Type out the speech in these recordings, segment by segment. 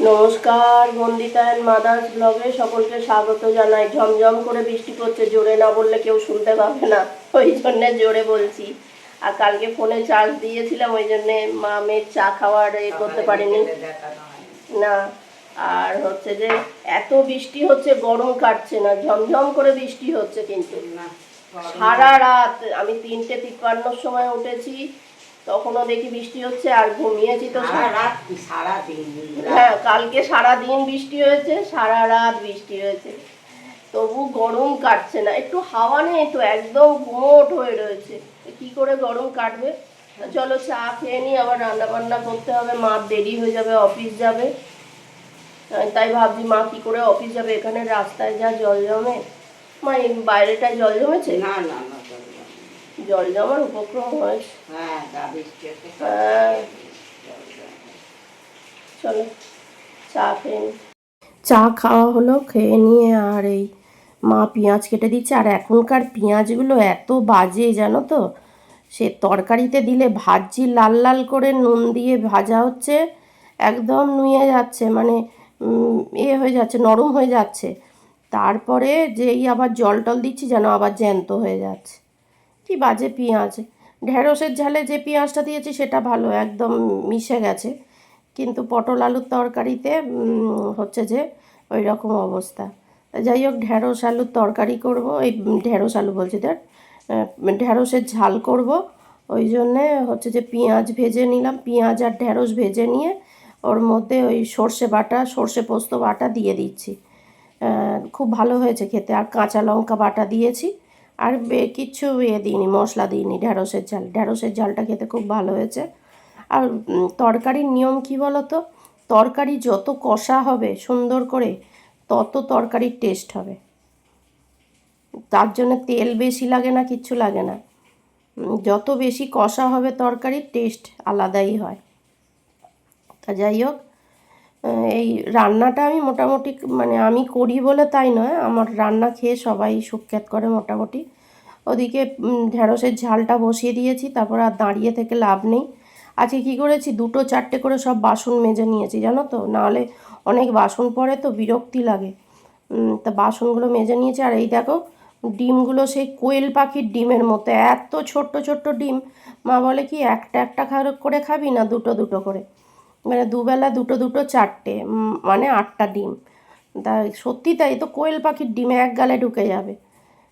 নমস্কার, Bandita and mother's ব্লগে সকলকে স্বাগত জানাই। ঝমঝম করে বৃষ্টি পড়ছে, জোরে না বললে কেউ শুনতে পাবে না, ওই জন্যে জোরে বলছি। আর কালকে ফোনে চার্জ দিয়েছিলাম, ওই জন্যে মেয়ের চা খাওয়ার করতে পারিনি না। আর হচ্ছে যে এত বৃষ্টি হচ্ছে, গরম কাটছে না, ঝমঝম করে বৃষ্টি হচ্ছে। কিন্তু সারা রাত আমি 3:53 সময় উঠেছি, তখনও দেখি বৃষ্টি হচ্ছে, আর ঘুমিয়েছি তো সারা দিন। হ্যাঁ, কালকে সারা দিন বৃষ্টি হয়েছে, সারা রাত বৃষ্টি হয়েছে, তবু গরম কাটছে না। একটু হাওয়া নেই তো, একদম গুমোট হয়ে রয়েছে, কি করে গরম কাটবে। চলো চা খেয়ে নিই, আবার রান্না বান্না করতে হবে, মা দেরি হয়ে যাবে, অফিস যাবে। তাই ভাবছি মা কি করে অফিস যাবে, এখানে রাস্তায় যা জল জমে। মা এই বাইরেটায় জল জমেছে? না না না, জল জমার উপক্রম হয়েছে। হ্যাঁ। চলো চা খেয়ে নিই। চা খাওয়া হলো, খেয়ে নিয়ে আর এই মা পেঁয়াজ কেটে দিচ্ছে। আর এখনকার পেঁয়াজগুলো এত বাজে জানো তো, সে তরকারিতে দিলে ভাজি লাল লাল করে নুন দিয়ে ভাজা হচ্ছে, একদম নুয়ে যাচ্ছে, মানে হয়ে যাচ্ছে, নরম হয়ে যাচ্ছে। তারপরে যেই আবার জল টল দিচ্ছি যেন আবার জ্যান্ত হয়ে যাচ্ছে। কি বাজে পেঁয়াজ। ঢেঁড়সের ঝালে যে পেঁয়াজটা দিয়েছি সেটা ভালো, একদম মিশে গেছে, কিন্তু পটল আলুর তরকারিতে হচ্ছে যে ওই রকম অবস্থা। যাই হোক, ঢেঁড়স আলুর তরকারি করব, এই ঢেঁড়স আলু বলছি, ঢেঁড়সের ঝাল করব। ওই জন্যে হচ্ছে যে পেঁয়াজ ভেজে নিলাম, পেঁয়াজ আর ঢেঁড়স ভেজে নিয়ে ওর মধ্যে ওই সর্ষে বাটা, সর্ষে পোস্ত বাটা দিয়ে দিচ্ছি। খুব ভালো হয়েছে খেতে। আর কাঁচা লঙ্কা বাটা দিয়েছি, আর কিচ্ছু দিইনি, মশলা দিইনি। ঢেঁড়সের ঝালটা খেতে খুব ভালো হয়েছে। আর তরকারির নিয়ম কি বলো তো, তরকারি যত কষা হবে সুন্দর করে, তত তরকারির টেস্ট হবে। তার জন্য তেল বেশি লাগে না, কিচ্ছু লাগে না। যত বেশি কষা হবে তরকারির টেস্ট আলাদাই হয়। তা যাই হোক, এই রান্নাটা আমি মোটামুটি, মানে আমি করি বলে তাই নয়, আমার রান্না খেয়ে সবাই সুখ্যাত করে মোটামুটি। ওদিকে ঢেঁড়সের ঝালটা বসিয়ে দিয়েছি, তারপর আর দাঁড়িয়ে থেকে লাভ নেই। আজকে কী করেছি, 2-4টে করে সব বাসন মেজে নিয়েছি জানো তো, নাহলে অনেক বাসন পড়ে তো বিরক্তি লাগে। তা বাসনগুলো মেজে নিয়েছি। আর এই দেখো, ডিমগুলো সেই কোয়েল পাখির ডিমের মতো, এত ছোট্ট ছোট্ট ডিম। মা বলে কি, একটা একটা করে খাবি না, দুটো দুটো করে, মানে দুবেলা দুটো দুটো 4টে, মানে 8টা ডিম। তা সত্যি তাই তো, কোয়েল পাখির ডিমে এক গালে ঢুকে যাবে।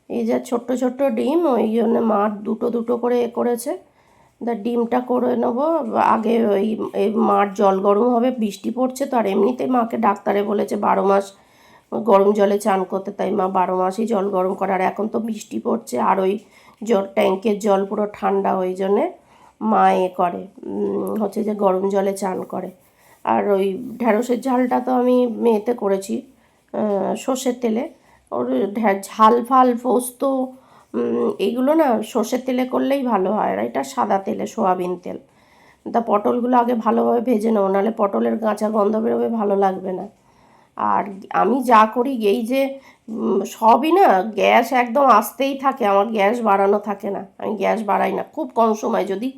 এই যে ছোট্ট ছোট্ট ডিম, ওই জন্য মা দুটো দুটো করে করেছে। তা ডিমটা করে নেবো আগে। এই মার জল গরম হবে, বৃষ্টি পড়ছে তো, আর এমনিতেই মাকে ডাক্তারে বলেছে 12 মাস গরম জলে চান করতে, তাই মা 12 মাসই জল গরম করে। আর এখন তো বৃষ্টি পড়ছে, আর ওই ট্যাঙ্কের জল পুরো ঠান্ডা, ওই জন্যে মা করে হচ্ছে যে গরম জলে চান করে। আর ওই ঢ্যাঁড়সের ঝালটা তো আমি মেয়েতে করেছি সর্ষের তেলে। ওর ঝাল ফাল পোস্ত এইগুলো না সর্ষের তেলে করলেই ভালো হয়, আর এটা সাদা তেলে, সোয়াবিন তেল। তা পটলগুলো আগে ভালোভাবে ভেজে নেবো, নাহলে পটলের কাঁচা গন্ধ বেরোবে, ভালো লাগবে না। আর আমি যা করি, এই যে সবই না গ্যাস একদম আস্তেই থাকে, আমার গ্যাস বাড়ানো থাকে না, আমি গ্যাস বাড়াই না। খুব কম সময় যদি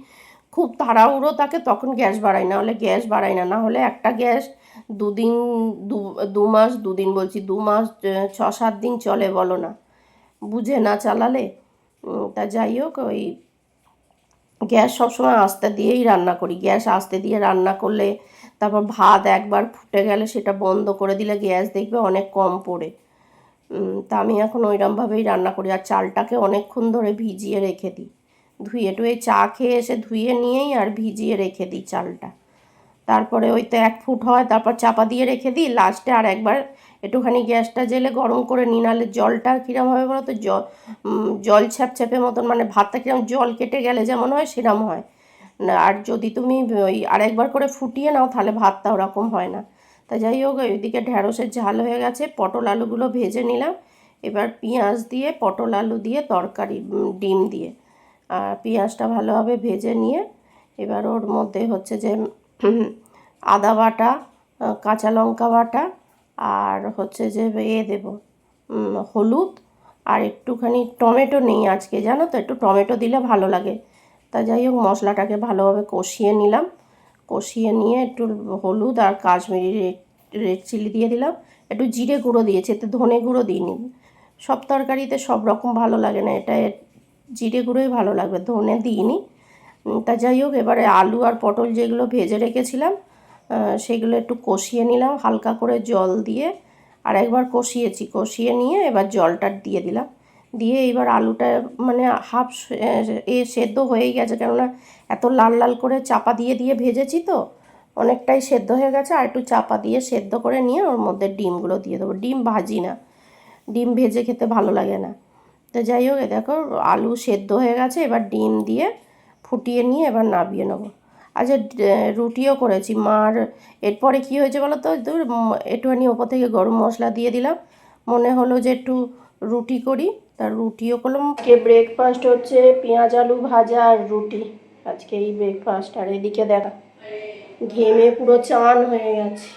খুব তাড়াহুড়ো থাকে তখন গ্যাস বাড়াই, না হলে গ্যাস বাড়াই না। না হলে একটা গ্যাস দুদিন, 2 মাস, 2 দিন বলছি, 2 মাস, 6-7 দিন চলে, বলো না, বুঝে না চালালে। তা যাই হোক, ওই গ্যাস সবসময় আস্তে দিয়েই রান্না করি। গ্যাস আস্তে দিয়ে রান্না করলে, তারপর ভাত একবার ফুটে গেলে সেটা বন্ধ করে দিলে গ্যাস দেখবে অনেক কম পড়ে। তা আমি এখন ওইরকমভাবেই রান্না করি। আর চালটাকে অনেকক্ষণ ধরে ভিজিয়ে রেখে দিই, ধুয়ে টুয়ে চা খেয়ে এসে ধুয়ে নিয়েই আর ভিজিয়ে রেখে দিই চালটা। তারপরে ওই তো 1 ফুট হয়, তারপর চাপা দিয়ে রেখে দিই। লাস্টে আর একবার একটুখানি গ্যাসটা জেলে গরম করে নিই, নাহলে জলটা কীরকম হবে বলো তো, জল ছ্যাপছ্যাপে মতন, মানে ভাতটা কীরকম জল কেটে গেলে যেমন হয় সেরকম হয় না। আর যদি তুমি ওই আরেকবার করে ফুটিয়ে নাও, তাহলে ভাতটা ওরকম হয় না। তা যাই হোক, ওইদিকে ঢ্যাঁড়সের ঝাল হয়ে গেছে, পটল আলুগুলো ভেজে নিলাম। এবার পেঁয়াজ দিয়ে, পটল আলু দিয়ে তরকারি, ডিম দিয়ে, পেঁয়াজটা ভালোভাবে ভেজে নিয়ে এবার ওর মধ্যে হচ্ছে যে আদা বাটা, কাঁচা লঙ্কা বাটা, আর হচ্ছে যে দেবো হলুদ, আর একটুখানি টমেটো নেই আজকে জানো তো, একটু টমেটো দিলে ভালো লাগে। তা যাই হোক, মশলাটাকে ভালোভাবে কষিয়ে নিলাম। কষিয়ে নিয়ে একটু হলুদ আর কাশ্মীরি রেড চিলি দিয়ে দিলাম, একটু জিরে গুঁড়ো দিয়েছি, এতে ধনে গুঁড়ো দিইনি। সব তরকারিতে সব রকম ভালো লাগে না, এটা জিরে গুঁড়োই ভালো লাগবে, ধনে দিইনি। তা যাই হোক, এবারে আলু আর পটল যেগুলো ভেজে রেখেছিলাম সেগুলো একটু কষিয়ে নিলাম হালকা করে জল দিয়ে, আর একবার কষিয়ে নিয়ে এবার জলটা দিয়ে দিলাম। দিয়ে এবার আলুটা মানে হাফ সেদ্ধ হয়েই গেছে, কেননা এত লাল লাল করে চাপা দিয়ে দিয়ে ভেজেছি তো অনেকটাই সেদ্ধ হয়ে গেছে। আর একটু চাপা দিয়ে সেদ্ধ করে নিয়ে ওর মধ্যে ডিমগুলো দিয়ে দেবো। ডিম ভাজি না, ডিম ভেজে খেতে ভালো লাগে না। তো যাই হোক, দেখো আলু সেদ্ধ হয়ে গেছে, এবার ডিম দিয়ে ফুটিয়ে নিয়ে এবার নামিয়ে নেবো। আচ্ছা, রুটিও করেছি মার। এরপরে কি হয়েছে বলো তো, একটুখানি ওপর থেকে গরম মশলা দিয়ে দিলাম, মনে হলো যে একটু রুটি করি, তার রুটিও করলাম। আজকে ব্রেকফাস্ট হচ্ছে পেঁয়াজ আলু ভাজা আর রুটি, আজকে এই ব্রেকফাস্ট। আর এদিকে দেখা ঘেমে পুরো চান হয়ে গেছে,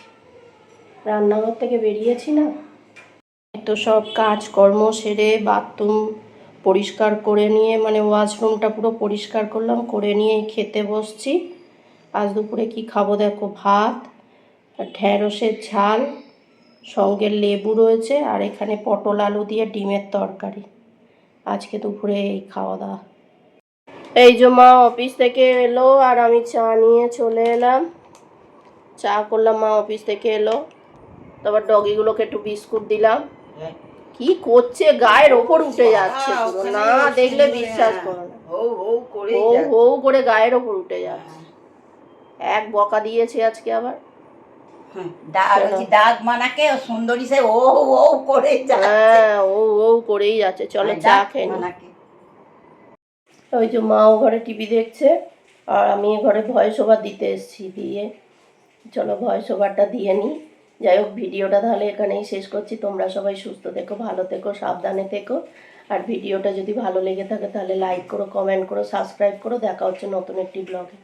রান্নাঘর থেকে বেরিয়েছি না তো, সব কাজকর্ম সেরে বাথরুম পরিষ্কার করে নিয়ে, মানে ওয়াশরুমটা পুরো পরিষ্কার করলাম, করে নিয়ে খেতে বসছি। আজ দুপুরে কি খাবো দেখো, ভাত, ঢ্যাঁড়সের ঝাল, সঙ্গে লেবু রয়েছে, আর এখানে পটল আলু দিয়ে ডিমের তরকারি। আজকে দুপুরে এই খাওয়া দাওয়া। এই যে মা অফিস থেকে এলো আর আমি চা নিয়ে চলে এলাম, চা করলাম, মা অফিস থেকে এলো, তারপর ডগিগুলোকে একটু বিস্কুট দিলাম। কি করছে, গায়ের ওপর উঠে যাচ্ছে পুরো, না দেখলে বিশ্বাস করো না, হৌ করে গায়ের ওপর উঠে যাচ্ছে। এক বকা দিয়েছে আজকে আবার, দাঁত মানাকে সুন্দরী সে ও ও করে হ্যাঁ ও করেই যাচ্ছে। চলো চা খেয়ে নি। ওই যে মাও ঘরে টিভি দেখছে আর আমি ঘরে ভয়েস ওভার দিতে এসেছি, দিয়ে চলো ভয়েস ওভারটা দিয়ে নিই। যাই হোক, ভিডিওটা তাহলে এখানেই শেষ করছি। তোমরা সবাই সুস্থ থেকো, ভালো থেকো, সাবধানে থেকো। আর ভিডিওটা যদি ভালো লেগে থাকে তাহলে লাইক করো, কমেন্ট করো, সাবস্ক্রাইব করো। দেখা হচ্ছে নতুন একটি ব্লগে।